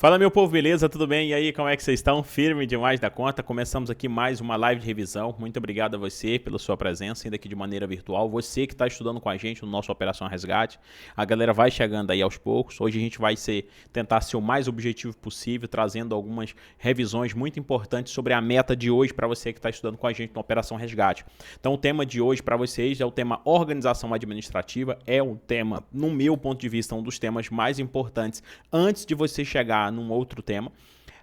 Fala, meu povo, beleza? Tudo bem? E aí, como é que vocês estão? Firme demais da conta. Começamos aqui mais uma live de revisão. Muito obrigado a você pela sua presença, ainda aqui de maneira virtual. Você que está estudando com a gente no nosso Operação Resgate. A galera vai chegando aí aos poucos. Hoje a gente vai tentar ser o mais objetivo possível, trazendo algumas revisões muito importantes sobre a meta de hoje para você que está estudando com a gente no Operação Resgate. Então, o tema de hoje para vocês é o tema organização administrativa. É um tema, no meu ponto de vista, um dos temas mais importantes antes de você chegar num outro tema.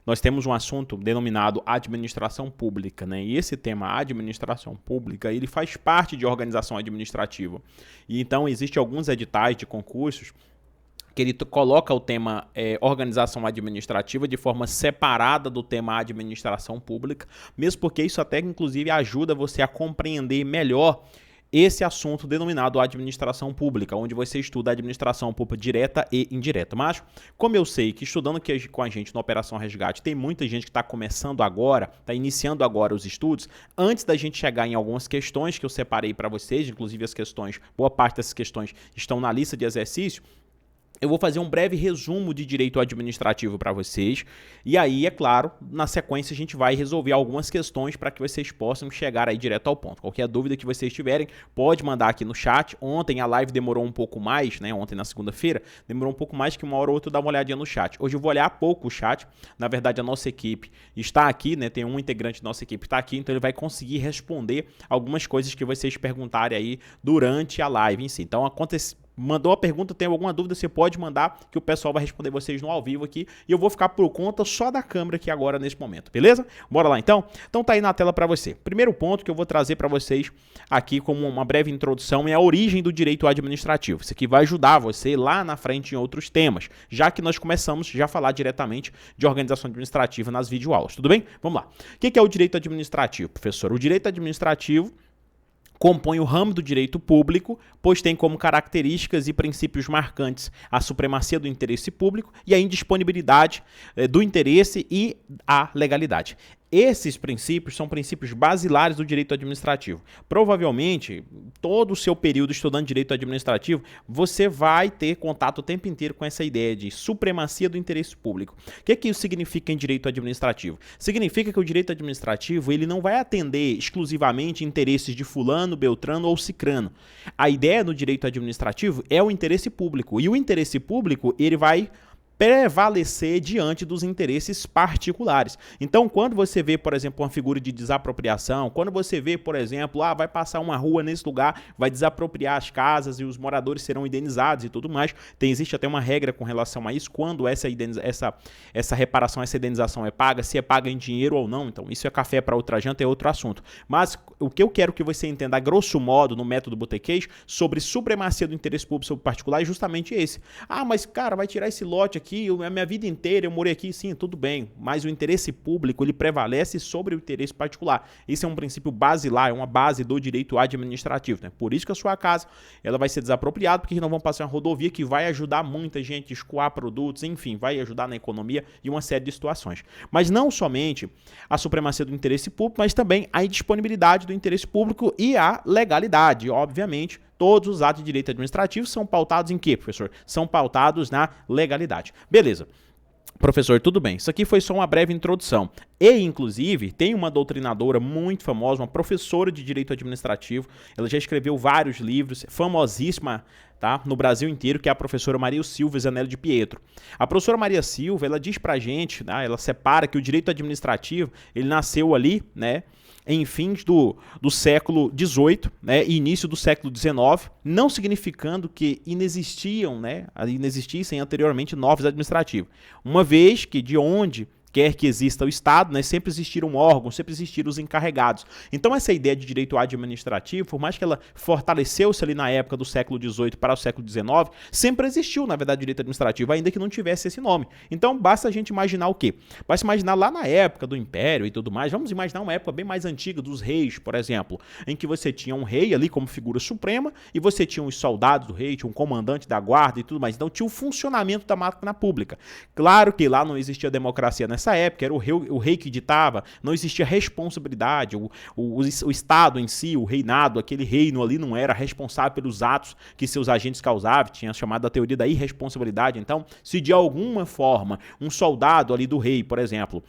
Nós temos um assunto denominado administração pública, né? E esse tema, administração pública, ele faz parte de organização administrativa. E então existem alguns editais de concursos que ele coloca o tema organização administrativa de forma separada do tema administração pública, mesmo porque isso até inclusive ajuda você a compreender melhor esse assunto denominado administração pública, onde você estuda a administração pública direta e indireta. Mas, como eu sei que estudando aqui com a gente na Operação Resgate, tem muita gente que está começando agora, está iniciando agora os estudos, antes da gente chegar em algumas questões que eu separei para vocês, inclusive as questões, boa parte dessas questões estão na lista de exercício, eu vou fazer um breve resumo de direito administrativo para vocês e aí, é claro, na sequência a gente vai resolver algumas questões para que vocês possam chegar aí direto ao ponto. Qualquer dúvida que vocês tiverem, pode mandar aqui no chat. Ontem a live demorou um pouco mais, né? Ontem na segunda-feira, demorou um pouco mais que uma hora ou outra eu dar uma olhadinha no chat. Hoje eu vou olhar pouco o chat. Na verdade, a nossa equipe está aqui, né? Tem um integrante da nossa equipe que está aqui, então ele vai conseguir responder algumas coisas que vocês perguntarem aí durante a live em si. Então, mandou a pergunta, tem alguma dúvida, você pode mandar que o pessoal vai responder vocês no ao vivo aqui e eu vou ficar por conta só da câmera aqui agora nesse momento, beleza? Bora lá então? Então tá aí na tela para você. Primeiro ponto que eu vou trazer para vocês aqui como uma breve introdução é a origem do direito administrativo. Isso aqui vai ajudar você lá na frente em outros temas, já que nós começamos já a falar diretamente de organização administrativa nas videoaulas, tudo bem? Vamos lá. O que é o direito administrativo, professor? O direito administrativo compõe o ramo do direito público, pois tem como características e princípios marcantes a supremacia do interesse público e a indisponibilidade do interesse e a legalidade. Esses princípios são princípios basilares do direito administrativo. Provavelmente, todo o seu período estudando direito administrativo, você vai ter contato o tempo inteiro com essa ideia de supremacia do interesse público. O que isso significa em direito administrativo? Significa que o direito administrativo ele não vai atender exclusivamente interesses de fulano, beltrano ou cicrano. A ideia no direito administrativo é o interesse público. E o interesse público ele vai prevalecer diante dos interesses particulares. Então, quando você vê, por exemplo, uma figura de desapropriação, quando você vê, por exemplo, vai passar uma rua nesse lugar, vai desapropriar as casas e os moradores serão indenizados e tudo mais, existe até uma regra com relação a isso, quando essa reparação, essa indenização é paga, se é paga em dinheiro ou não, então isso é café para outra janta, é outro assunto. Mas o que eu quero que você entenda, a grosso modo, no método botequês, sobre supremacia do interesse público sobre o particular é justamente esse. Mas cara, vai tirar esse lote aqui, a minha vida inteira eu morei aqui, sim, tudo bem, mas o interesse público ele prevalece sobre o interesse particular. Esse é um princípio basilar, é uma base do direito administrativo, né? Por isso que a sua casa ela vai ser desapropriada, porque não vão passar uma rodovia que vai ajudar muita gente a escoar produtos, enfim, vai ajudar na economia e uma série de situações. Mas não somente a supremacia do interesse público, mas também a indisponibilidade do interesse público e a legalidade, obviamente. Todos os atos de direito administrativo são pautados em quê, professor? São pautados na legalidade. Beleza. Professor, tudo bem. Isso aqui foi só uma breve introdução. E, inclusive, tem uma doutrinadora muito famosa, uma professora de direito administrativo. Ela já escreveu vários livros, famosíssima, tá, no Brasil inteiro, que é a professora Maria Silva Zanelli de Pietro. A professora Maria Silva, ela diz pra gente, né, ela separa que o direito administrativo, ele nasceu ali, né, em fins do século XVIII, né, e início do século XIX, não significando que inexistissem anteriormente normas administrativas. Uma vez que de onde quer que exista o Estado, né, sempre existiram órgãos, sempre existiram os encarregados. Então essa ideia de direito administrativo, por mais que ela fortaleceu-se ali na época do século XVIII para o século XIX, sempre existiu, na verdade, direito administrativo, ainda que não tivesse esse nome. Então basta a gente imaginar o quê? Basta imaginar lá na época do Império e tudo mais, vamos imaginar uma época bem mais antiga dos reis, por exemplo, em que você tinha um rei ali como figura suprema e você tinha os soldados do rei, tinha um comandante da guarda e tudo mais. Então tinha o funcionamento da máquina pública. Claro que lá não existia democracia nessa nessa época, era o rei que ditava, não existia responsabilidade, o Estado em si, o reinado, aquele reino ali não era responsável pelos atos que seus agentes causavam, tinha chamado a teoria da irresponsabilidade. Então, se de alguma forma um soldado ali do rei, por exemplo,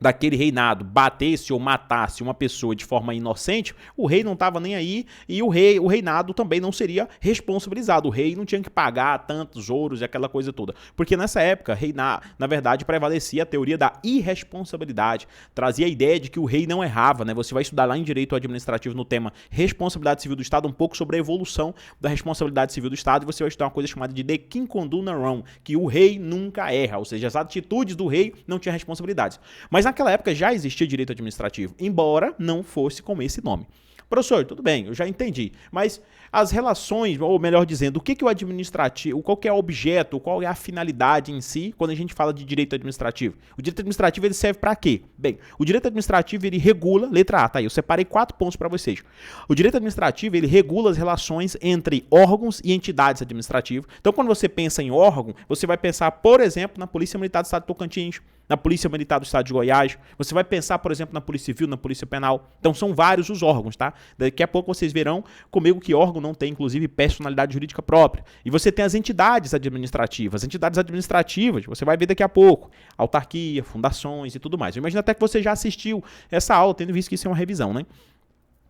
daquele reinado batesse ou matasse uma pessoa de forma inocente, o rei não estava nem aí e o reinado também não seria responsabilizado. O rei não tinha que pagar tantos ouros e aquela coisa toda. Porque nessa época, na verdade, prevalecia a teoria da irresponsabilidade. Trazia a ideia de que o rei não errava, né? Você vai estudar lá em Direito Administrativo no tema Responsabilidade Civil do Estado um pouco sobre a evolução da responsabilidade civil do Estado, e você vai estudar uma coisa chamada de The King Can No Wrong, que o rei nunca erra, ou seja, as atitudes do rei não tinham responsabilidades. Mas naquela época já existia direito administrativo, embora não fosse com esse nome. Professor, tudo bem, eu já entendi, mas as relações, ou melhor dizendo, o que é o administrativo, qual que é o objeto, qual é a finalidade em si, quando a gente fala de direito administrativo? O direito administrativo ele serve para quê? Bem, o direito administrativo ele regula, letra A, tá aí, eu separei 4 pontos para vocês. O direito administrativo ele regula as relações entre órgãos e entidades administrativas. Então, quando você pensa em órgão, você vai pensar, por exemplo, na Polícia Militar do Estado de Tocantins, na Polícia Militar do Estado de Goiás, você vai pensar, por exemplo, na Polícia Civil, na Polícia Penal. Então são vários os órgãos, tá? Daqui a pouco vocês verão comigo que órgão não tem, inclusive, personalidade jurídica própria. E você tem as entidades administrativas. As entidades administrativas, você vai ver daqui a pouco, autarquia, fundações e tudo mais. Eu imagino até que você já assistiu essa aula, tendo visto que isso é uma revisão, né?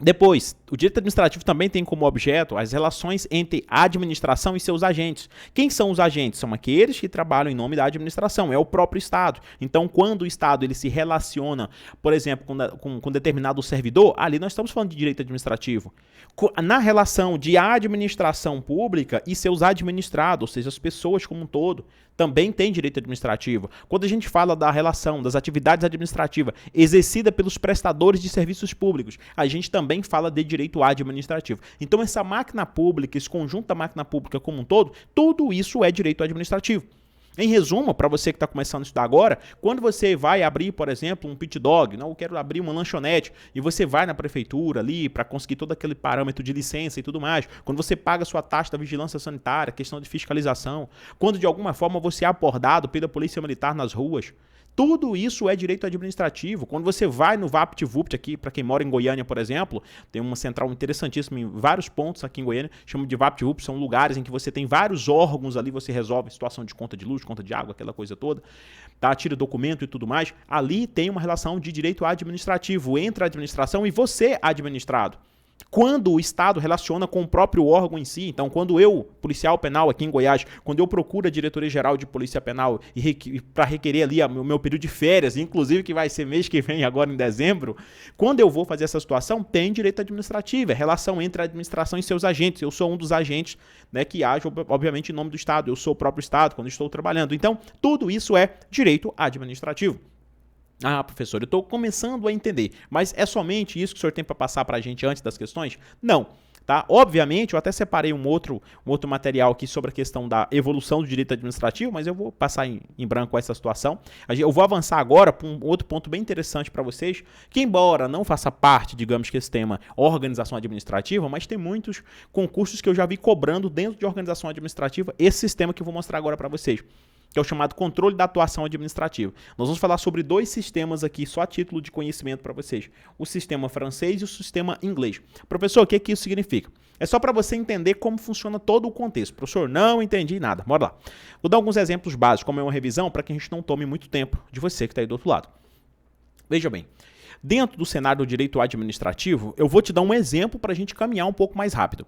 Depois, o direito administrativo também tem como objeto as relações entre a administração e seus agentes. Quem são os agentes? São aqueles que trabalham em nome da administração, é o próprio Estado. Então, quando o Estado ele se relaciona, por exemplo, com determinado servidor, ali nós estamos falando de direito administrativo. Na relação de administração pública e seus administrados, ou seja, as pessoas como um todo, também tem direito administrativo. Quando a gente fala da relação das atividades administrativas exercida pelos prestadores de serviços públicos, a gente também fala de direito administrativo. Então essa máquina pública, esse conjunto da máquina pública como um todo, tudo isso é direito administrativo. Em resumo, para você que está começando a estudar agora, quando você vai abrir, por exemplo, um pit dog, não, eu quero abrir uma lanchonete, e você vai na prefeitura ali para conseguir todo aquele parâmetro de licença e tudo mais, quando você paga a sua taxa da vigilância sanitária, questão de fiscalização, quando de alguma forma você é abordado pela polícia militar nas ruas, tudo isso é direito administrativo. Quando você vai no VaptVupt aqui, para quem mora em Goiânia, por exemplo, tem uma central interessantíssima em vários pontos aqui em Goiânia, chama de VaptVupt, são lugares em que você tem vários órgãos ali, você resolve situação de conta de luz, conta de água, aquela coisa toda, tá? Tira documento e tudo mais. Ali tem uma relação de direito administrativo entre a administração e você administrado. Quando o Estado relaciona com o próprio órgão em si, então quando eu, policial penal aqui em Goiás, quando eu procuro a Diretoria-Geral de Polícia Penal e para requerer ali o meu período de férias, inclusive que vai ser mês que vem, agora em dezembro, quando eu vou fazer essa situação, tem direito administrativo, é relação entre a administração e seus agentes. Eu sou um dos agentes, né, que age, obviamente, em nome do Estado, eu sou o próprio Estado quando estou trabalhando. Então, tudo isso é direito administrativo. Ah, professor, eu estou começando a entender, mas é somente isso que o senhor tem para passar para a gente antes das questões? Não, tá? Obviamente, eu até separei um outro material aqui sobre a questão da evolução do direito administrativo, mas eu vou passar em branco essa situação. Eu vou avançar agora para um outro ponto bem interessante para vocês, que embora não faça parte, digamos que esse tema, organização administrativa, mas tem muitos concursos que eu já vi cobrando dentro de organização administrativa esse sistema que eu vou mostrar agora para vocês, que é o chamado controle da atuação administrativa. Nós vamos falar sobre 2 sistemas aqui, só a título de conhecimento para vocês. O sistema francês e o sistema inglês. Professor, o que isso significa? É só para você entender como funciona todo o contexto. Professor, não entendi nada. Bora lá. Vou dar alguns exemplos básicos, como é uma revisão, para que a gente não tome muito tempo de você que está aí do outro lado. Veja bem, dentro do cenário do direito administrativo, eu vou te dar um exemplo para a gente caminhar um pouco mais rápido.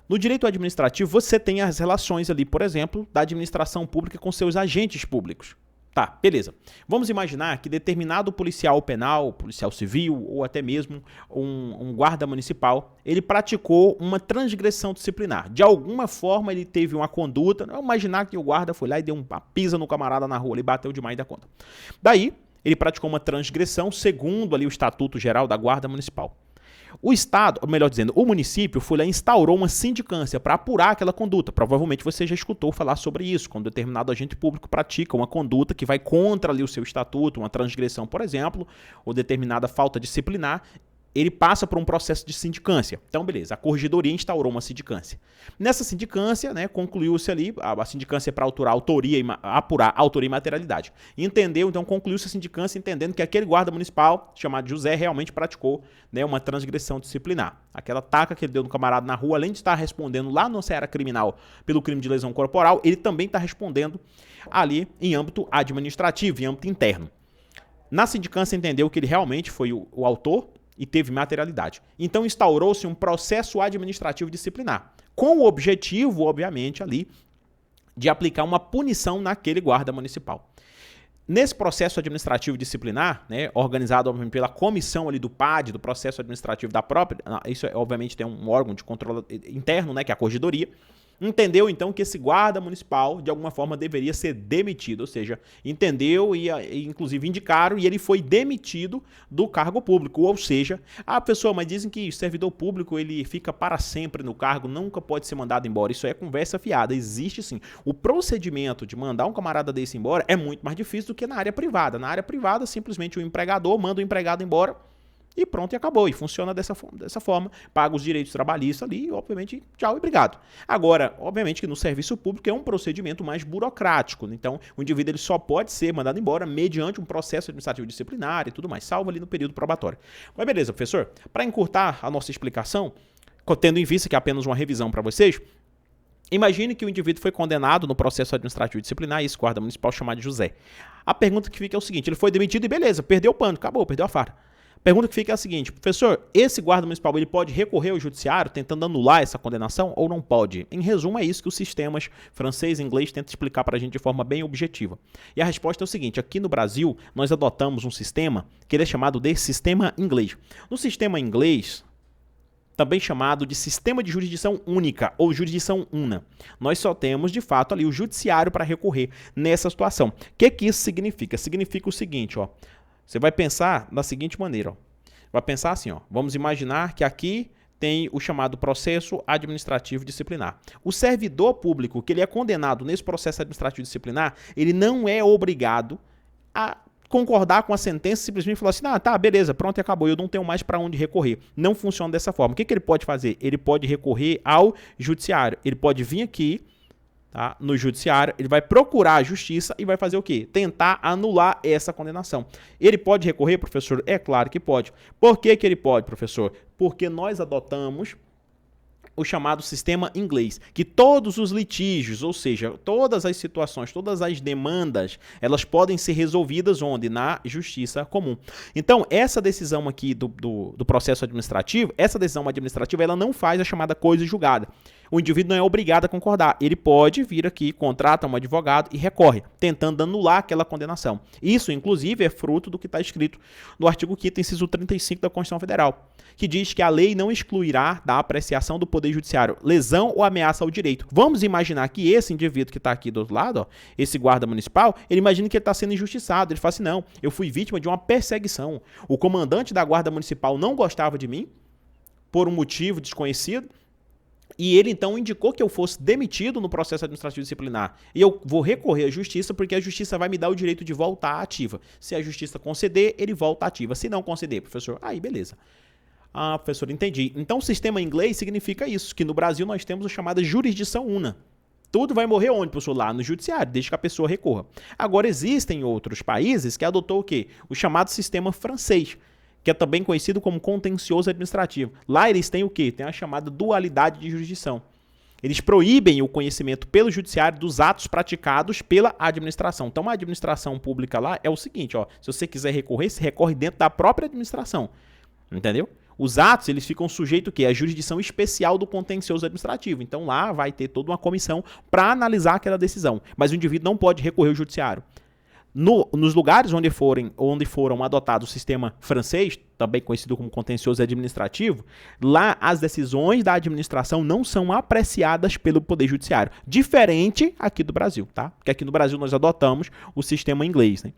No direito administrativo, você tem as relações ali, por exemplo, da administração pública com seus agentes públicos. Tá, beleza. Vamos imaginar que determinado policial penal, policial civil ou até mesmo um guarda municipal, ele praticou uma transgressão disciplinar. De alguma forma ele teve uma conduta, vamos imaginar que o guarda foi lá e deu uma pisa no camarada na rua, ele bateu demais da conta. Daí, ele praticou uma transgressão segundo ali o Estatuto Geral da Guarda Municipal. O Estado, ou melhor dizendo, o município foi lá e instaurou uma sindicância para apurar aquela conduta. Provavelmente você já escutou falar sobre isso, quando determinado agente público pratica uma conduta que vai contra ali o seu estatuto, uma transgressão, por exemplo, ou determinada falta disciplinar. ele passa por um processo de sindicância. Então, beleza, a corregedoria instaurou uma sindicância. Nessa sindicância, né, concluiu-se ali, a sindicância é para apurar autoria e materialidade. Entendeu? Então, concluiu-se a sindicância entendendo que aquele guarda municipal, chamado José, realmente praticou, né, uma transgressão disciplinar. Aquela taca que ele deu no camarada na rua, além de estar respondendo lá na seara criminal pelo crime de lesão corporal, ele também está respondendo ali em âmbito administrativo, em âmbito interno. Na sindicância entendeu que ele realmente foi o autor e teve materialidade. Então instaurou-se um processo administrativo disciplinar, com o objetivo, obviamente, ali, de aplicar uma punição naquele guarda municipal. Nesse processo administrativo disciplinar, né, organizado obviamente, pela comissão ali do PAD, do processo administrativo da própria, isso obviamente tem um órgão de controle interno, né, que é a corregedoria, entendeu então que esse guarda municipal de alguma forma deveria ser demitido, ou seja, entendeu e inclusive indicaram e ele foi demitido do cargo público, ou seja, pessoa, mas dizem que servidor público ele fica para sempre no cargo, nunca pode ser mandado embora, isso é conversa fiada, existe sim. O procedimento de mandar um camarada desse embora é muito mais difícil do que na área privada simplesmente o empregador manda o empregado embora, e pronto, e acabou. E funciona dessa forma, paga os direitos trabalhistas ali, e, obviamente, tchau e obrigado. Agora, obviamente que no serviço público é um procedimento mais burocrático, então o indivíduo ele só pode ser mandado embora mediante um processo administrativo disciplinar e tudo mais, salvo ali no período probatório. Mas beleza, professor, para encurtar a nossa explicação, tendo em vista que é apenas uma revisão para vocês, imagine que o indivíduo foi condenado no processo administrativo disciplinar, esse guarda municipal chamado de José. A pergunta que fica é o seguinte, ele foi demitido e beleza, perdeu o pano, acabou, perdeu a farda. Pergunta que fica é a seguinte, professor, esse guarda municipal ele pode recorrer ao judiciário tentando anular essa condenação ou não pode? Em resumo, é isso que os sistemas francês e inglês tentam explicar para a gente de forma bem objetiva. E a resposta é o seguinte, aqui no Brasil nós adotamos um sistema que ele é chamado de sistema inglês. No sistema inglês, também chamado de sistema de jurisdição única ou jurisdição una, nós só temos de fato ali o judiciário para recorrer nessa situação. O que isso significa? Significa o seguinte, ó. Você vai pensar da seguinte maneira, ó. Vai pensar assim, ó. Vamos imaginar que aqui tem o chamado processo administrativo disciplinar. O servidor público que ele é condenado nesse processo administrativo disciplinar, ele não é obrigado a concordar com a sentença, simplesmente falar assim, tá, beleza, pronto e acabou, eu não tenho mais para onde recorrer. Não funciona dessa forma. O que ele pode fazer? Ele pode recorrer ao judiciário. Ele pode vir aqui, tá, no judiciário, ele vai procurar a justiça e vai fazer o quê? Tentar anular essa condenação. Ele pode recorrer, professor? É claro que pode. Por que ele pode, professor? Porque nós adotamos o chamado sistema inglês, que todos os litígios, ou seja, todas as situações, todas as demandas, elas podem ser resolvidas onde? Na justiça comum. Então, essa decisão aqui do processo administrativo, essa decisão administrativa, ela não faz a chamada coisa julgada. O indivíduo não é obrigado a concordar. Ele pode vir aqui, contrata um advogado e recorre, tentando anular aquela condenação. Isso, inclusive, é fruto do que está escrito no artigo 5º, inciso 35 da Constituição Federal, que diz que a lei não excluirá da apreciação do Poder Judiciário lesão ou ameaça ao direito. Vamos imaginar que esse indivíduo que está aqui do outro lado, ó, esse guarda municipal, ele imagina que ele está sendo injustiçado. Ele fala assim, não, eu fui vítima de uma perseguição. O comandante da guarda municipal não gostava de mim, por um motivo desconhecido, e ele então indicou que eu fosse demitido no processo administrativo disciplinar. E eu vou recorrer à justiça porque a justiça vai me dar o direito de voltar ativa. Se a justiça conceder, ele volta ativa. Se não conceder, professor, aí beleza. Professor, entendi. Então o sistema inglês significa isso, que no Brasil nós temos a chamada jurisdição una. Tudo vai morrer onde, professor? Lá no judiciário, desde que a pessoa recorra. Agora existem outros países que adotou o quê? O chamado sistema francês, que é também conhecido como contencioso administrativo. Lá eles têm o quê? Tem a chamada dualidade de jurisdição. Eles proíbem o conhecimento pelo judiciário dos atos praticados pela administração. Então, a administração pública lá é o seguinte, ó, se você quiser recorrer, você recorre dentro da própria administração. Entendeu? Os atos, eles ficam sujeitos à jurisdição especial do contencioso administrativo. Então, lá vai ter toda uma comissão para analisar aquela decisão. Mas o indivíduo não pode recorrer ao judiciário. Nos lugares onde foram adotados o sistema francês, também conhecido como contencioso administrativo, lá as decisões da administração não são apreciadas pelo Poder Judiciário. Diferente aqui do Brasil, tá? Porque aqui no Brasil nós adotamos o sistema inglês, né?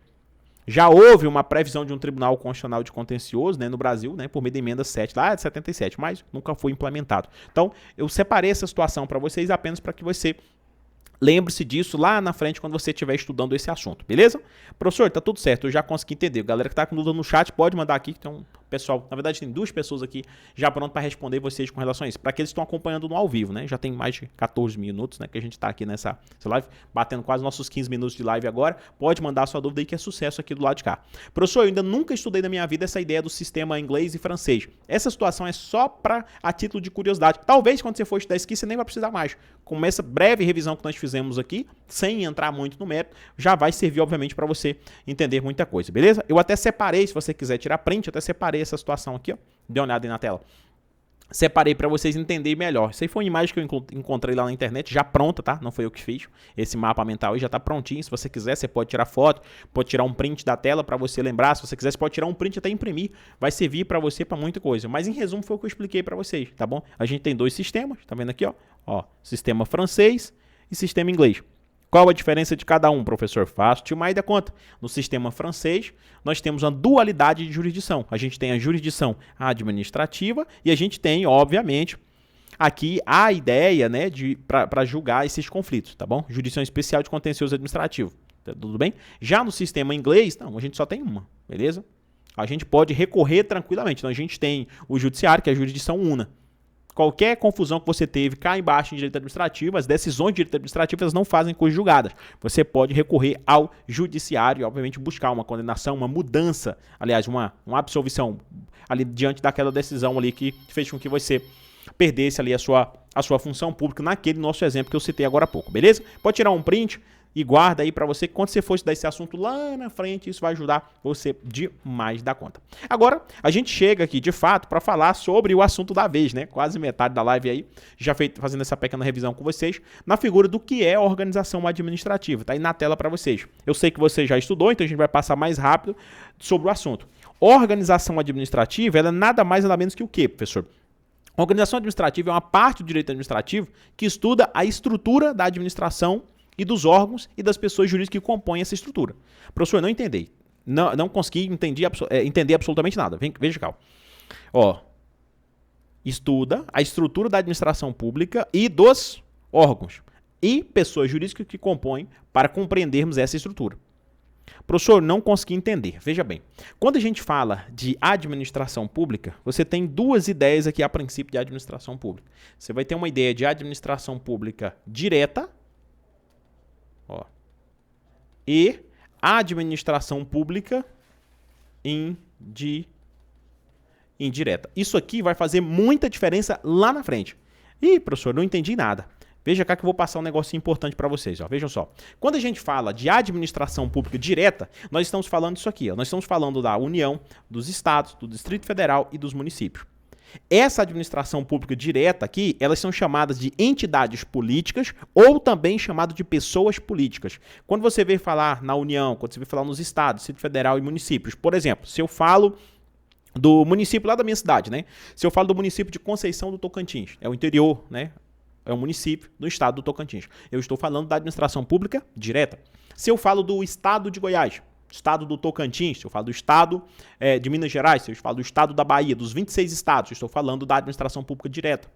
Já houve uma previsão de um Tribunal Constitucional de Contencioso, né, no Brasil, né, por meio da emenda 7, lá de 77, mas nunca foi implementado. Então, eu separei essa situação para vocês apenas para que você lembre-se disso lá na frente quando você estiver estudando esse assunto, beleza? Professor, tá tudo certo, eu já consegui entender. Galera que tá com dúvida no chat, pode mandar aqui que tem um pessoal, na verdade tem 2 pessoas aqui já pronto para responder vocês com relação a isso. Para aqueles que estão acompanhando no ao vivo, né? Já tem mais de 14 minutos, né, que a gente está aqui nessa live, batendo quase nossos 15 minutos de live agora. Pode mandar sua dúvida aí que é sucesso aqui do lado de cá. Professor, eu ainda nunca estudei na minha vida essa ideia do sistema inglês e francês. Essa situação é só para a título de curiosidade. Talvez quando você for estudar isso aqui, você nem vai precisar mais. Com essa breve revisão que nós fizemos aqui, sem entrar muito no mérito, já vai servir, obviamente, para você entender muita coisa, beleza? Eu até separei, se você quiser tirar print, eu até separei essa situação aqui, ó. Dê uma olhada aí na tela. Separei para vocês entenderem melhor. Isso aí foi uma imagem que eu encontrei lá na internet, já pronta, tá? Não foi eu que fiz. Esse mapa mental aí já tá prontinho. Se você quiser, você pode tirar foto, pode tirar um print da tela para você lembrar. Se você quiser, você pode tirar um print e até imprimir. Vai servir para você para muita coisa. Mas em resumo foi o que eu expliquei para vocês, tá bom? A gente tem 2 sistemas, tá vendo aqui, ó? Ó, sistema francês e sistema inglês. Qual a diferença de cada um, professor? Fácil de mais da conta. No sistema francês, nós temos uma dualidade de jurisdição. A gente tem a jurisdição administrativa e a gente tem, obviamente, aqui a ideia, né, para julgar esses conflitos, tá bom? Jurisdição especial de contencioso administrativo. Tá tudo bem? Já no sistema inglês, não, a gente só tem uma, beleza? A gente pode recorrer tranquilamente. Então, a gente tem o judiciário, que é a jurisdição una. Qualquer confusão que você teve cá embaixo em direito administrativo, as decisões de direito administrativo elas não fazem coisas julgadas. Você pode recorrer ao judiciário e, obviamente, buscar uma condenação, uma mudança, aliás, uma absolvição ali diante daquela decisão ali que fez com que você perdesse ali a sua função pública naquele nosso exemplo que eu citei agora há pouco, beleza? Pode tirar um print e guarda aí para você que quando você for estudar esse assunto lá na frente, isso vai ajudar você demais da conta. Agora, a gente chega aqui de fato para falar sobre o assunto da vez, né? Quase metade da live aí, já fazendo essa pequena revisão com vocês, na figura do que é a organização administrativa. Tá aí na tela para vocês. Eu sei que você já estudou, então a gente vai passar mais rápido sobre o assunto. Organização administrativa, ela é nada mais nada menos que o quê, professor? A organização administrativa é uma parte do direito administrativo que estuda a estrutura da administração e dos órgãos e das pessoas jurídicas que compõem essa estrutura. Professor, não entendi. Não consegui entender absolutamente nada. Veja cá. Ó, estuda a estrutura da administração pública e dos órgãos e pessoas jurídicas que compõem para compreendermos essa estrutura. Professor, não consegui entender. Veja bem, quando a gente fala de administração pública, você tem 2 ideias aqui a princípio de administração pública. Você vai ter uma ideia de administração pública direta, ó, e administração pública indireta. Isso aqui vai fazer muita diferença lá na frente. Ih, professor, não entendi nada. Veja cá que eu vou passar um negocinho importante para vocês. Ó. Vejam só. Quando a gente fala de administração pública direta, nós estamos falando disso aqui. Ó. Nós estamos falando da União, dos estados, do Distrito Federal e dos municípios. Essa administração pública direta aqui, elas são chamadas de entidades políticas ou também chamado de pessoas políticas. Quando você vê falar na União, quando você vê falar nos estados, Distrito Federal e municípios, por exemplo, se eu falo do município lá da minha cidade, né? Se eu falo do município de Conceição do Tocantins, é o interior, né? É um município do estado do Tocantins. Eu estou falando da administração pública direta. Se eu falo do estado de Goiás, estado do Tocantins, se eu falo do estado de Minas Gerais, se eu falo do estado da Bahia, dos 26 estados, eu estou falando da administração pública direta.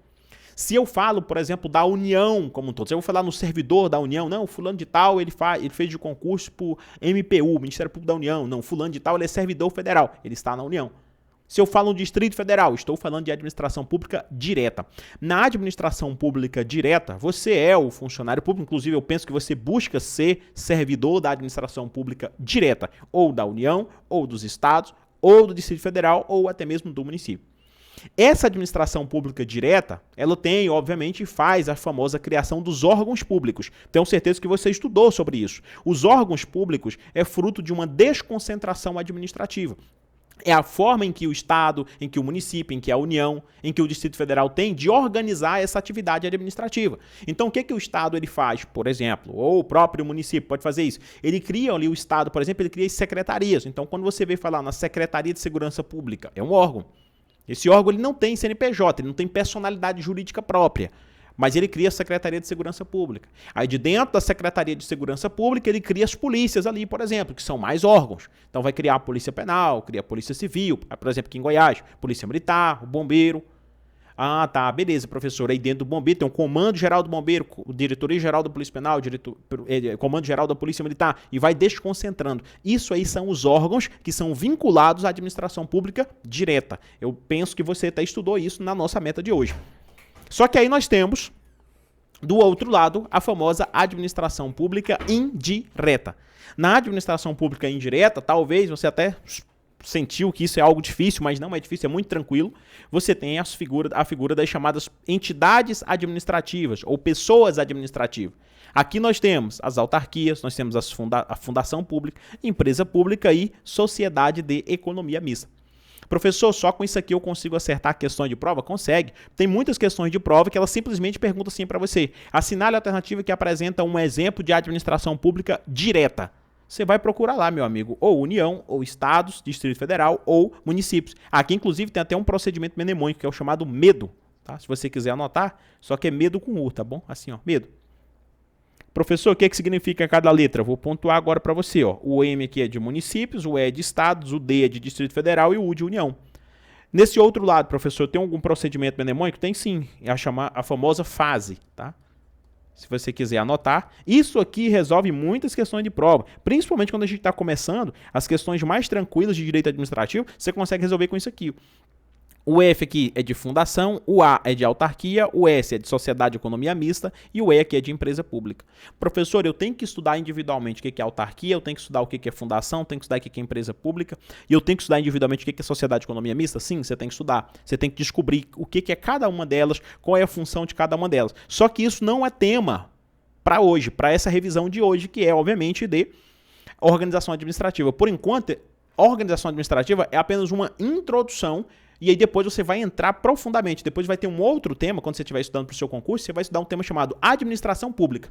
Se eu falo, por exemplo, da União como um todo, se eu vou falar no servidor da União, não, fulano de tal, ele fez de concurso por MPU, Ministério Público da União, não, fulano de tal, ele é servidor federal, ele está na União. Se eu falo no Distrito Federal, estou falando de administração pública direta. Na administração pública direta, você é o funcionário público, inclusive eu penso que você busca ser servidor da administração pública direta, ou da União, ou dos estados, ou do Distrito Federal, ou até mesmo do município. Essa administração pública direta, ela tem, obviamente, faz a famosa criação dos órgãos públicos. Tenho certeza que você estudou sobre isso. Os órgãos públicos é fruto de uma desconcentração administrativa. É a forma em que o Estado, em que o município, em que a União, em que o Distrito Federal tem de organizar essa atividade administrativa. Então, o que o Estado ele faz, por exemplo, ou o próprio município pode fazer isso? Ele cria ali o Estado, por exemplo, ele cria as secretarias. Então, quando você vê falar na Secretaria de Segurança Pública, é um órgão. Esse órgão ele não tem CNPJ, ele não tem personalidade jurídica própria. Mas ele cria a Secretaria de Segurança Pública. Aí de dentro da Secretaria de Segurança Pública, ele cria as polícias ali, por exemplo, que são mais órgãos. Então vai criar a Polícia Penal, cria a Polícia Civil, por exemplo, aqui em Goiás, Polícia Militar, o Bombeiro. Ah, tá, beleza, professor. Aí dentro do bombeiro tem um comando geral do bombeiro, diretoria geral da Polícia Penal, comando geral da Polícia Militar, e vai desconcentrando. Isso aí são os órgãos que são vinculados à administração pública direta. Eu penso que você até estudou isso na nossa meta de hoje. Só que aí nós temos, do outro lado, a famosa administração pública indireta. Na administração pública indireta, talvez você até sentiu que isso é algo difícil, mas não é difícil, é muito tranquilo. Você tem a figura das chamadas entidades administrativas ou pessoas administrativas. Aqui nós temos as autarquias, nós temos a fundação pública, empresa pública e sociedade de economia mista. Professor, só com isso aqui eu consigo acertar questões de prova? Consegue. Tem muitas questões de prova que ela simplesmente pergunta assim para você. Assinale a alternativa que apresenta um exemplo de administração pública direta. Você vai procurar lá, meu amigo, ou União, ou Estados, Distrito Federal, ou municípios. Aqui, inclusive, tem até um procedimento mnemônico, que é o chamado MEDO, tá? Se você quiser anotar, só que é medo com U, tá bom? Assim, ó, medo. Professor, o que significa cada letra? Vou pontuar agora para você, ó. O M aqui é de municípios, o E é de estados, o D é de Distrito Federal e o U de União. Nesse outro lado, professor, tem algum procedimento mnemônico? Tem sim, é a famosa fase, tá? Se você quiser anotar, isso aqui resolve muitas questões de prova, principalmente quando a gente está começando, as questões mais tranquilas de direito administrativo, você consegue resolver com isso aqui. O F aqui é de fundação, o A é de autarquia, o S é de sociedade de economia mista e o E aqui é de empresa pública. Professor, eu tenho que estudar individualmente o que é autarquia, eu tenho que estudar o que é fundação, eu tenho que estudar o que é empresa pública e eu tenho que estudar individualmente o que é sociedade de economia mista? Sim, você tem que estudar. Você tem que descobrir o que é cada uma delas, qual é a função de cada uma delas. Só que isso não é tema para hoje, para essa revisão de hoje, que é, obviamente, de organização administrativa. Por enquanto, a organização administrativa é apenas uma introdução. E aí depois você vai entrar profundamente. Depois vai ter um outro tema, quando você estiver estudando para o seu concurso, você vai estudar um tema chamado administração pública.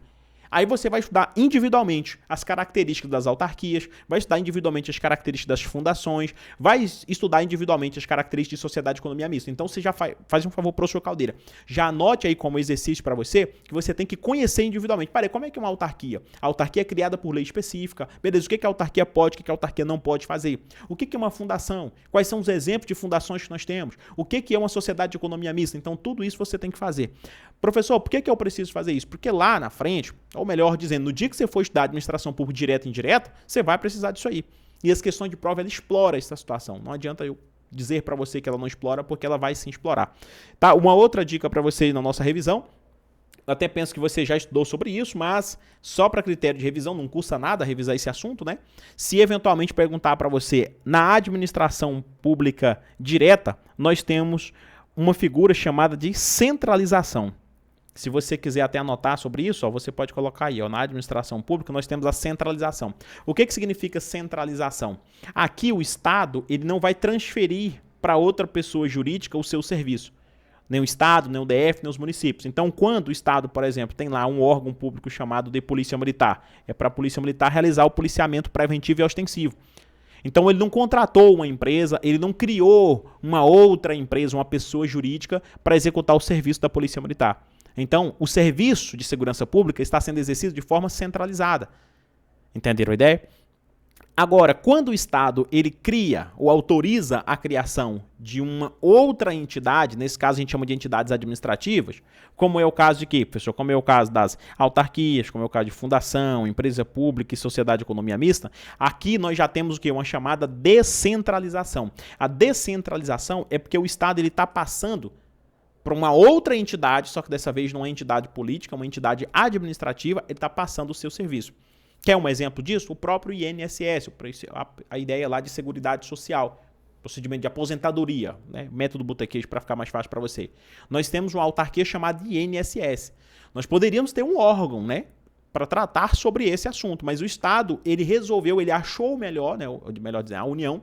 Aí você vai estudar individualmente as características das autarquias, vai estudar individualmente as características das fundações, vai estudar individualmente as características de sociedade de economia mista. Então você já faz um favor, professor Caldeira. Já anote aí como exercício para você, que você tem que conhecer individualmente. Peraí, como é que é uma autarquia? A autarquia é criada por lei específica. Beleza, o que a autarquia pode, o que a autarquia não pode fazer? O que é uma fundação? Quais são os exemplos de fundações que nós temos? O que é uma sociedade de economia mista? Então tudo isso você tem que fazer. Professor, por que eu preciso fazer isso? Porque lá na frente, ou melhor dizendo, no dia que você for estudar administração pública direta e indireta, você vai precisar disso aí. E as questões de prova, ela explora essa situação. Não adianta eu dizer para você que ela não explora, porque ela vai sim explorar. Tá? Uma outra dica para você na nossa revisão, eu até penso que você já estudou sobre isso, mas só para critério de revisão, não custa nada revisar esse assunto, né? Se eventualmente perguntar para você, na administração pública direta, nós temos uma figura chamada de centralização. Se você quiser até anotar sobre isso, ó, você pode colocar aí, ó, na administração pública nós temos a centralização. O que significa centralização? Aqui o Estado ele não vai transferir para outra pessoa jurídica o seu serviço. Nem o Estado, nem o DF, nem os municípios. Então, quando o Estado, por exemplo, tem lá um órgão público chamado de Polícia Militar, é para a Polícia Militar realizar o policiamento preventivo e ostensivo. Então, ele não contratou uma empresa, ele não criou uma outra empresa, uma pessoa jurídica para executar o serviço da Polícia Militar. Então, o serviço de segurança pública está sendo exercido de forma centralizada. Entenderam a ideia? Agora, quando o Estado ele cria ou autoriza a criação de uma outra entidade, nesse caso a gente chama de entidades administrativas, como é o caso de quê, professor? Como é o caso das autarquias, como é o caso de fundação, empresa pública e sociedade de economia mista, aqui nós já temos o quê? Uma chamada descentralização. A descentralização é porque o Estado está passando para uma outra entidade, só que dessa vez não é entidade política, é uma entidade administrativa, ele está passando o seu serviço. Quer um exemplo disso? O próprio INSS, a ideia lá de Seguridade Social, procedimento de aposentadoria, né? Método botequejo para ficar mais fácil para você. Nós temos uma autarquia chamada INSS. Nós poderíamos ter um órgão, né, para tratar sobre esse assunto, mas o Estado, ele resolveu, ele achou melhor, né, melhor dizer, a União,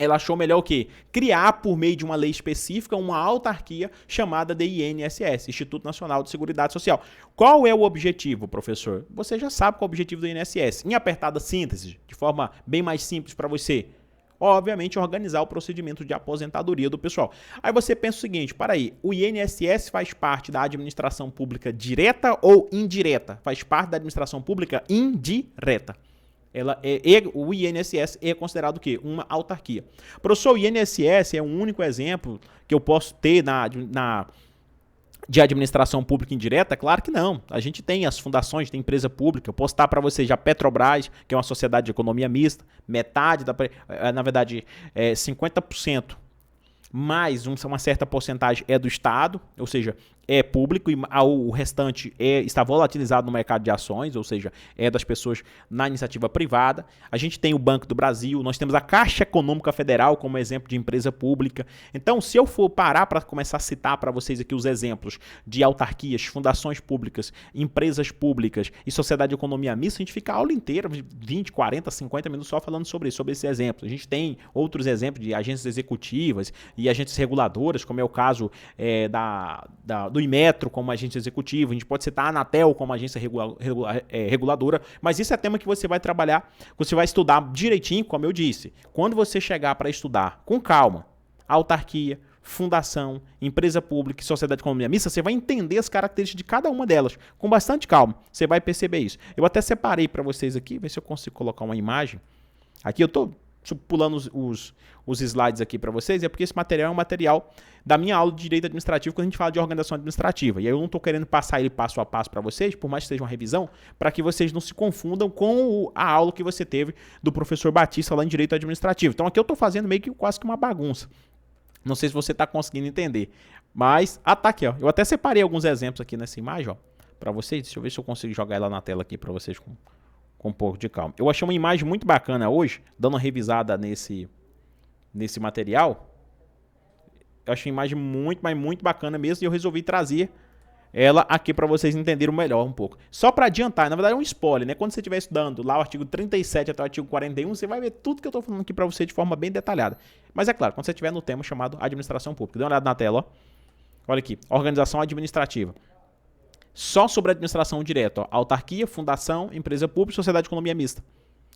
ela achou melhor o quê? Criar, por meio de uma lei específica, uma autarquia chamada de INSS, Instituto Nacional de Seguridade Social. Qual é o objetivo, professor? Você já sabe qual é o objetivo do INSS. Em apertada síntese, de forma bem mais simples para você, obviamente, organizar o procedimento de aposentadoria do pessoal. Aí você pensa o seguinte, para aí, o INSS faz parte da administração pública direta ou indireta? Faz parte da administração pública indireta. o INSS é considerado o quê? Uma autarquia. Professor, o INSS é o único exemplo que eu posso ter de administração pública indireta? Claro que não. A gente tem as fundações, tem empresa pública. Eu posso citar para vocês já Petrobras, que é uma sociedade de economia mista, metade, na verdade, 50%, mais uma certa porcentagem é do Estado, ou seja, é público, e o restante está volatilizado no mercado de ações, ou seja, é das pessoas na iniciativa privada. A gente tem o Banco do Brasil, nós temos a Caixa Econômica Federal como exemplo de empresa pública. Então, se eu for parar para começar a citar para vocês aqui os exemplos de autarquias, fundações públicas, empresas públicas e sociedade de economia mista, a gente fica a aula inteira, 20, 40, 50 minutos só falando sobre esses exemplos. A gente tem outros exemplos de agências executivas e agências reguladoras, como é o caso do Inmetro como agência executiva, a gente pode citar a Anatel como agência reguladora, mas isso é tema que você vai trabalhar, você vai estudar direitinho, como eu disse. Quando você chegar para estudar com calma, autarquia, fundação, empresa pública e sociedade de economia mista, você vai entender as características de cada uma delas, com bastante calma, você vai perceber isso. Eu até separei para vocês aqui, ver se eu consigo colocar uma imagem. Aqui eu estou pulando os slides aqui para vocês, é porque esse material é um material da minha aula de Direito Administrativo, quando a gente fala de organização administrativa. E aí eu não estou querendo passar ele passo a passo para vocês, por mais que seja uma revisão, para que vocês não se confundam com a aula que você teve do professor Batista lá em Direito Administrativo. Então aqui eu estou fazendo meio que quase que uma bagunça. Não sei se você está conseguindo entender. Mas, tá aqui, ó. Eu até separei alguns exemplos aqui nessa imagem, ó, para vocês. Deixa eu ver se eu consigo jogar ela na tela aqui para vocês com um pouco de calma. Eu achei uma imagem muito bacana hoje, dando uma revisada nesse material. Eu achei a imagem muito, mas muito bacana mesmo, e eu resolvi trazer ela aqui para vocês entenderem melhor um pouco. Só para adiantar, na verdade é um spoiler, né? Quando você estiver estudando lá o artigo 37 até o artigo 41, você vai ver tudo que eu estou falando aqui para você de forma bem detalhada. Mas é claro, quando você estiver no tema chamado administração pública. Dê uma olhada na tela, ó. Olha aqui, organização administrativa. Só sobre a administração direta, ó, autarquia, fundação, empresa pública e sociedade de economia mista.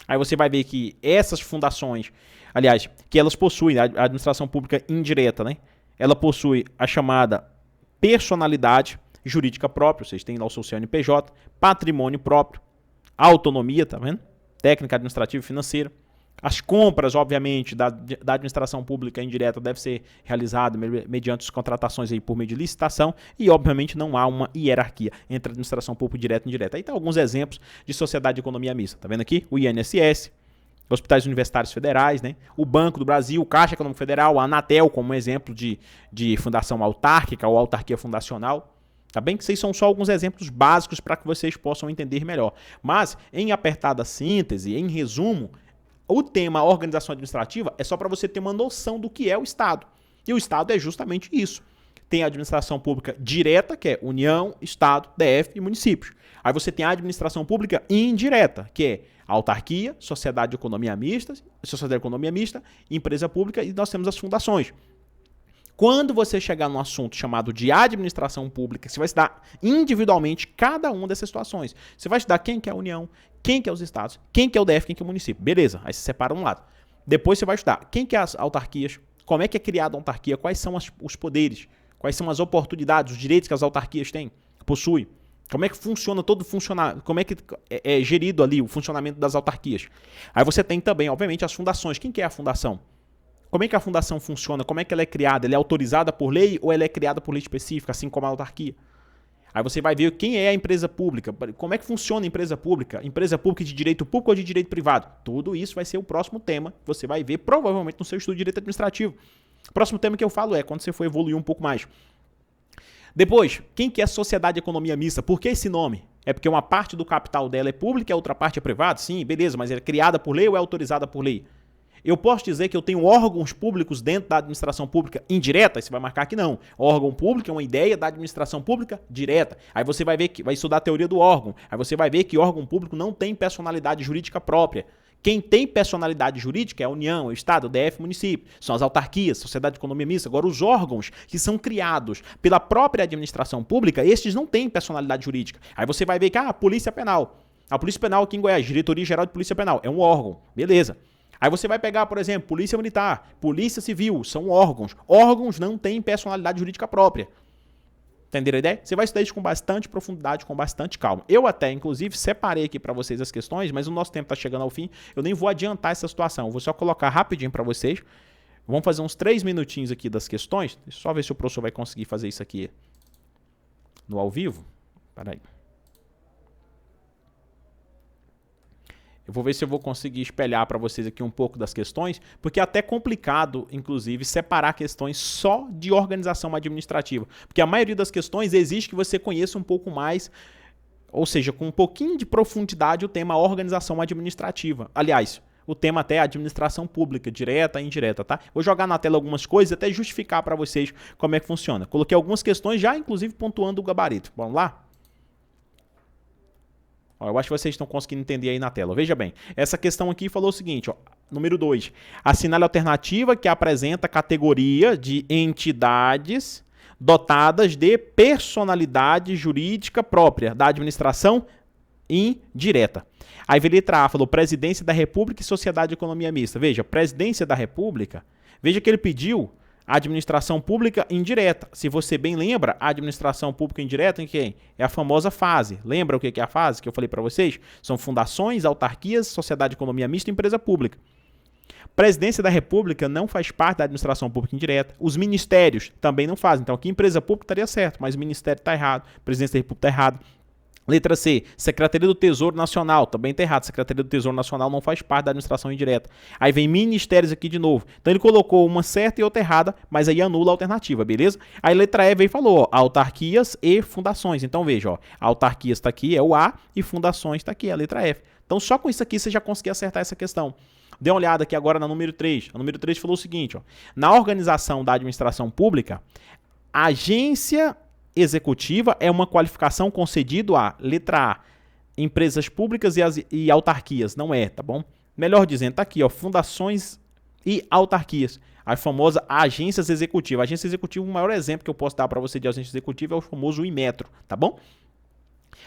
Aí você vai ver que essas fundações, aliás, que elas possuem a administração pública indireta, né? Ela possui a chamada personalidade jurídica própria, vocês têm lá o seu CNPJ, patrimônio próprio, autonomia, tá vendo? Técnica administrativa e financeira. As compras, obviamente, da administração pública indireta devem ser realizadas mediante as contratações aí por meio de licitação e, obviamente, não há uma hierarquia entre a administração pública direta e indireta. Aí tem alguns exemplos de sociedade de economia mista. Tá vendo aqui? O INSS, hospitais universitários federais, né? O Banco do Brasil, Caixa Econômica Federal, a Anatel como exemplo de fundação autárquica ou autarquia fundacional. Tá bem? Que esses são só alguns exemplos básicos para que vocês possam entender melhor. Mas, em apertada síntese, em resumo, o tema organização administrativa é só para você ter uma noção do que é o Estado. E o Estado é justamente isso. Tem a administração pública direta, que é União, Estado, DF e municípios. Aí você tem a administração pública indireta, que é autarquia, sociedade de economia mista, empresa pública, e nós temos as fundações. Quando você chegar num assunto chamado de administração pública, você vai estudar individualmente cada uma dessas situações. Você vai estudar quem que é a União, quem que é os estados, quem que é o DF, quem que é o município. Beleza, aí você separa um lado. Depois você vai estudar quem que é as autarquias, como é que é criada a autarquia, quais são os poderes, quais são as oportunidades, os direitos que as autarquias têm, possuem. Como é que funciona como é que é gerido ali o funcionamento das autarquias. Aí você tem também, obviamente, as fundações. Quem que é a fundação? Como é que a fundação funciona? Como é que ela é criada? Ela é autorizada por lei ou ela é criada por lei específica, assim como a autarquia? Aí você vai ver quem é a empresa pública, como é que funciona a empresa pública de direito público ou de direito privado. Tudo isso vai ser o próximo tema que você vai ver provavelmente no seu estudo de direito administrativo. O próximo tema que eu falo é quando você for evoluir um pouco mais. Depois, quem que é a sociedade de economia mista? Por que esse nome? É porque uma parte do capital dela é pública e a outra parte é privada? Sim, beleza, mas ela é criada por lei ou é autorizada por lei? Eu posso dizer que eu tenho órgãos públicos dentro da administração pública indireta? Aí você vai marcar que não. Órgão público é uma ideia da administração pública direta. Aí você vai ver que vai estudar a teoria do órgão. Aí você vai ver que órgão público não tem personalidade jurídica própria. Quem tem personalidade jurídica é a União, o Estado, o DF, o município. São as autarquias, sociedade de economia mista. Agora, os órgãos que são criados pela própria administração pública, estes não têm personalidade jurídica. Aí você vai ver que a Polícia Penal. A Polícia Penal aqui em Goiás, Diretoria Geral de Polícia Penal, é um órgão. Beleza. Aí você vai pegar, por exemplo, Polícia Militar, Polícia Civil, são órgãos. Órgãos não têm personalidade jurídica própria. Entenderam a ideia? Você vai estudar isso com bastante profundidade, com bastante calma. Eu até, inclusive, separei aqui para vocês as questões, mas o nosso tempo está chegando ao fim. Eu nem vou adiantar essa situação. Eu vou só colocar rapidinho para vocês. Vamos fazer uns 3 minutinhos aqui das questões. Deixa eu só ver se o professor vai conseguir fazer isso aqui no ao vivo. Espera aí. Eu vou ver se eu vou conseguir espelhar para vocês aqui um pouco das questões, porque é até complicado, inclusive, separar questões só de organização administrativa. Porque a maioria das questões exige que você conheça um pouco mais, ou seja, com um pouquinho de profundidade, o tema organização administrativa. Aliás, o tema até é administração pública, direta e indireta, tá? Vou jogar na tela algumas coisas até justificar para vocês como é que funciona. Coloquei algumas questões já, inclusive, pontuando o gabarito. Vamos lá? Eu acho que vocês estão conseguindo entender aí na tela. Veja bem, essa questão aqui falou o seguinte, ó, número 2. Assinale a alternativa que apresenta a categoria de entidades dotadas de personalidade jurídica própria da administração indireta. Aí veio letra A, falou Presidência da República e Sociedade de Economia Mista. Veja, Presidência da República, veja que ele pediu a administração pública indireta. Se você bem lembra, a administração pública indireta em quem? É a famosa fase. Lembra o que é a fase que eu falei para vocês? São fundações, autarquias, sociedade de economia mista e empresa pública. Presidência da República não faz parte da administração pública indireta. Os ministérios também não fazem. Então aqui empresa pública estaria certo, mas o ministério está errado. Presidência da República está errado. Letra C, Secretaria do Tesouro Nacional, também está errado, Secretaria do Tesouro Nacional não faz parte da administração indireta. Aí vem ministérios aqui de novo. Então ele colocou uma certa e outra errada, mas aí anula a alternativa, beleza? Aí letra E veio e falou, ó, autarquias e fundações. Então veja, ó, autarquias está aqui, é o A, e fundações está aqui, é a letra F. Então só com isso aqui você já conseguiu acertar essa questão. Dê uma olhada aqui agora na número 3. A número 3 falou o seguinte, ó, na organização da administração pública, a agência executiva é uma qualificação concedida a, letra A, empresas públicas e autarquias. Não é, tá bom? Melhor dizendo, tá aqui, ó, fundações e autarquias. A famosa agências executivas. A agência executiva, o maior exemplo que eu posso dar para você de agência executiva é o famoso Inmetro, tá bom?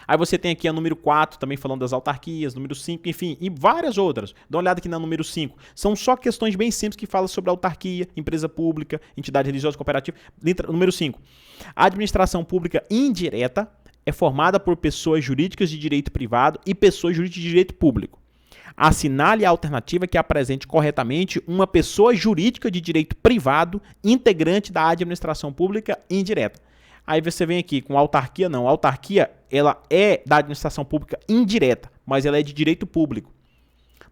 Aí você tem aqui a número 4, também falando das autarquias, número 5, enfim, e várias outras. Dá uma olhada aqui na número 5. São só questões bem simples que falam sobre autarquia, empresa pública, entidade religiosa cooperativa. Número 5. A administração pública indireta é formada por pessoas jurídicas de direito privado e pessoas jurídicas de direito público. Assinale a alternativa que apresente corretamente uma pessoa jurídica de direito privado integrante da administração pública indireta. Aí você vem aqui com autarquia, não. A autarquia, ela é da administração pública indireta, mas ela é de direito público.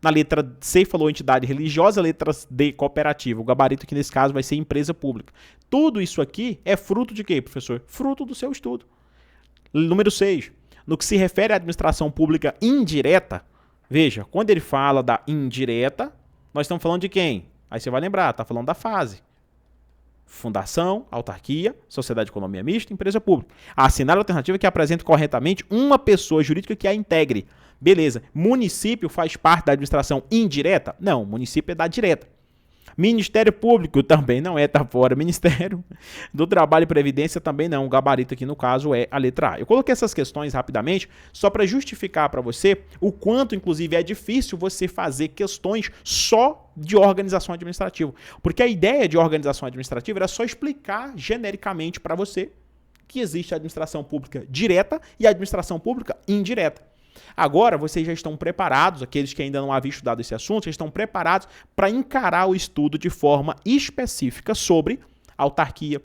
Na letra C falou entidade religiosa, letra D cooperativa. O gabarito aqui nesse caso vai ser empresa pública. Tudo isso aqui é fruto de quê, professor? Fruto do seu estudo. Número 6. No que se refere à administração pública indireta, veja, quando ele fala da indireta, nós estamos falando de quem? Aí você vai lembrar, está falando da fase. Fundação, autarquia, sociedade de economia mista, empresa pública. Assinar a alternativa que apresente corretamente uma pessoa jurídica que a integre. Beleza. Município faz parte da administração indireta? Não, município é da direta. Ministério Público também não é, tá fora. Ministério do Trabalho e Previdência também não. O gabarito aqui no caso é a letra A. Eu coloquei essas questões rapidamente só para justificar para você o quanto, inclusive, é difícil você fazer questões só de organização administrativa. Porque a ideia de organização administrativa era só explicar genericamente para você que existe a administração pública direta e a administração pública indireta. Agora, vocês já estão preparados, aqueles que ainda não haviam estudado esse assunto, já estão preparados para encarar o estudo de forma específica sobre autarquia,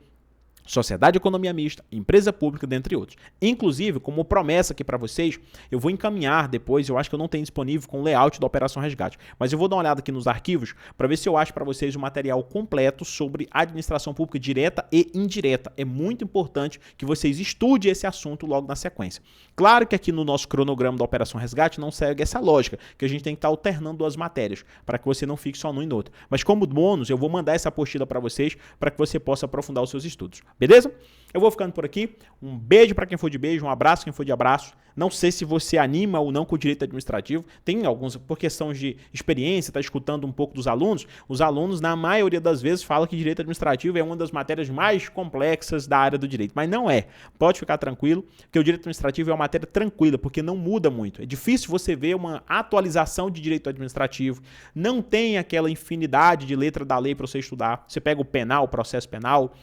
sociedade de economia mista, empresa pública, dentre outros. Inclusive, como promessa aqui para vocês, eu vou encaminhar depois, eu acho que eu não tenho disponível com o layout da Operação Resgate, mas eu vou dar uma olhada aqui nos arquivos para ver se eu acho para vocês o material completo sobre administração pública direta e indireta. É muito importante que vocês estudem esse assunto logo na sequência. Claro que aqui no nosso cronograma da Operação Resgate não segue essa lógica, que a gente tem que estar alternando as matérias, para que você não fique só num e no outro. Mas como bônus, eu vou mandar essa apostila para vocês, para que você possa aprofundar os seus estudos. Beleza? Eu vou ficando por aqui. Um beijo para quem for de beijo, um abraço quem for de abraço. Não sei se você anima ou não com o direito administrativo. Tem alguns, por questão de experiência, está escutando um pouco dos alunos. Os alunos, na maioria das vezes, falam que direito administrativo é uma das matérias mais complexas da área do direito. Mas não é. Pode ficar tranquilo, que o direito administrativo é uma matéria tranquila, porque não muda muito. É difícil você ver uma atualização de direito administrativo. Não tem aquela infinidade de letra da lei para você estudar. Você pega o penal, o processo penal,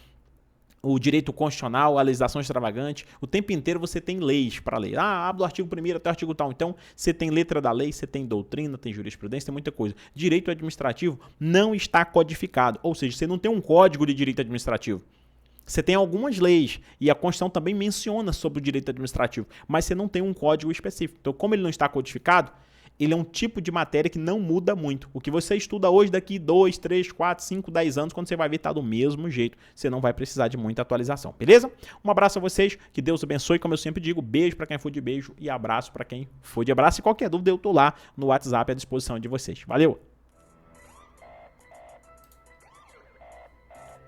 o direito constitucional, a legislação extravagante, o tempo inteiro você tem leis para ler. Abre do artigo 1º até o artigo tal. Então, você tem letra da lei, você tem doutrina, tem jurisprudência, tem muita coisa. Direito administrativo não está codificado, ou seja, você não tem um código de direito administrativo. Você tem algumas leis, e a Constituição também menciona sobre o direito administrativo, mas você não tem um código específico. Então, como ele não está codificado, ele é um tipo de matéria que não muda muito. O que você estuda hoje, daqui 2, 3, 4, 5, 10 anos, quando você vai ver, está do mesmo jeito. Você não vai precisar de muita atualização, beleza? Um abraço a vocês, que Deus abençoe, como eu sempre digo, beijo para quem for de beijo e abraço para quem for de abraço. E qualquer dúvida, eu tô lá no WhatsApp à disposição de vocês. Valeu!